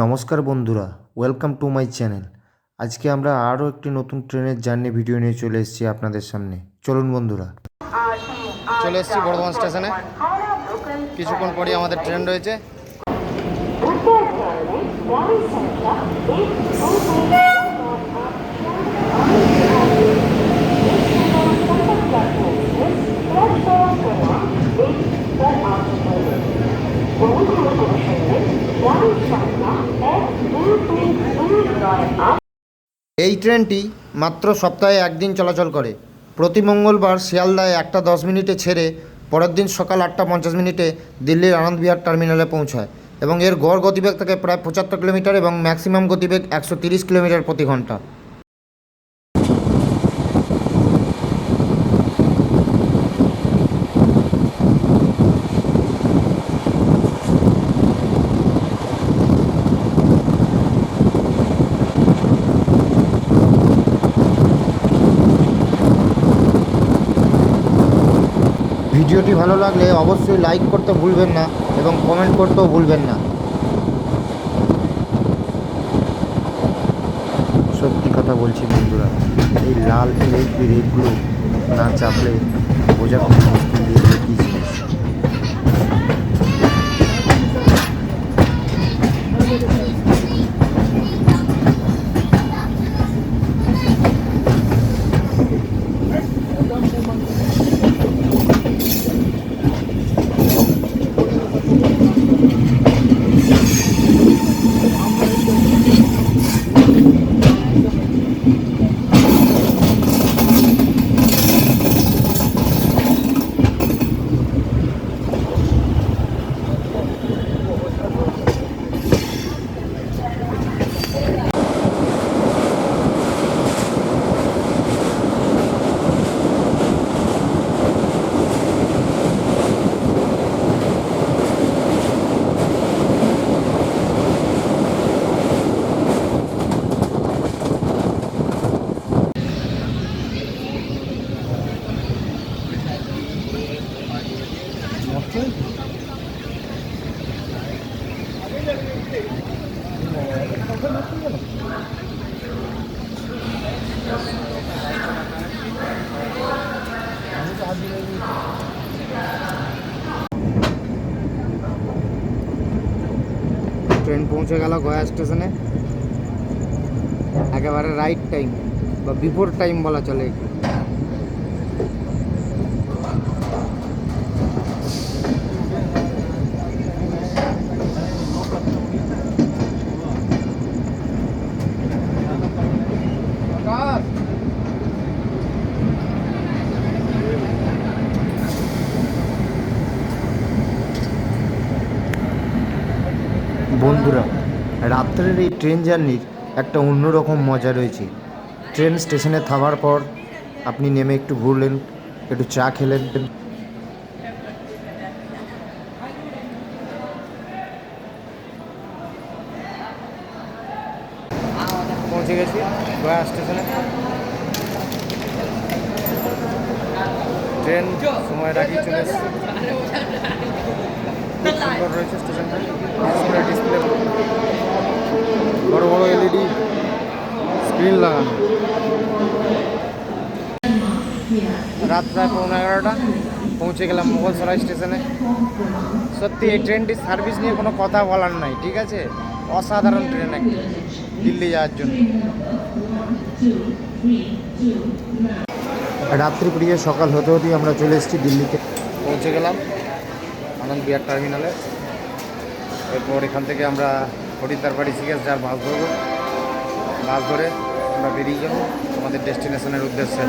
নমস্কার বন্ধুরা, welcome to my channel. আজকে আমরা আরও একটি নতুন ট্রেনের জার্নি ভিডিও নিয়ে চলে এসেছি আপনাদের সামনে। চলুন বন্ধুরা। চলে এসেছি বর্ধমান স্টেশনে। কিছুক্ষণ পরেই আমাদের ট্রেন রয়েছে। এই ট্রেনটি মাত্র সপ্তাহে একদিন চলাচল করে। প্রতি মঙ্গলবার শিয়ালদায় 1:10 ছেড়ে পরের দিন সকাল 8:50 দিল্লির আনন্দ বিহার টার্মিনালে পৌঁছায় এবং এর গড় গতিবেগ থাকে প্রায় 75 কিলোমিটার এবং ম্যাক্সিমাম গতিবেগ 130 কিলোমিটার প্রতি ঘন্টা। ভিডিওটি ভালো লাগলে অবশ্যই লাইক করতে ভুলবেন না এবং কমেন্ট করতেও ভুলবেন না। সত্যি কথা বলছি বন্ধুরা, এই লাল রেকগুলো না চাপলে বোঝা খুব মুশকিল দিয়ে কী জিনিস। ট্রেন পৌঁছে গেল গয়া স্টেশনে একেবারে রাইট টাইম বা বিফোর টাইম বলা চলে। বন্ধুরা, রাত্রের এই ট্রেন জার্নির একটা অন্যরকম মজা রয়েছে। ট্রেন স্টেশনে থামার পর আপনি নেমে একটু ঘুরলেন, একটু চা খেলেন। পৌঁছে গেছি গয়া স্টেশনে। ট্রেন সময়ের আগেই চলে এসেছে। খুব সুন্দর রয়েছে স্টেশনটা। ডিসপ্লে বড় বড় এলইডি স্ক্রিন লাগানো। রাত প্রায় 11:15 পৌঁছে গেলাম মুঘলসরাই স্টেশনে। সত্যি এই ট্রেনটির সার্ভিস নিয়ে কোনো কথা বলার নাই, ঠিক আছে? অসাধারণ ট্রেন একটি দিল্লি যাওয়ার জন্য। রাত্রি পেরিয়ে সকাল হতে হতেই আমরা চলে এসেছি দিল্লিতে। পৌঁছে গেলাম আনন্দ বিহার টার্মিনালে। এরপর এখান থেকে আমরা হরিদ্বার বাড়ি শিখে যার বাস ধরবো। বাস ধরে আমরা বেরিয়ে যাবো আমাদের ডেস্টিনেশনের উদ্দেশ্যে।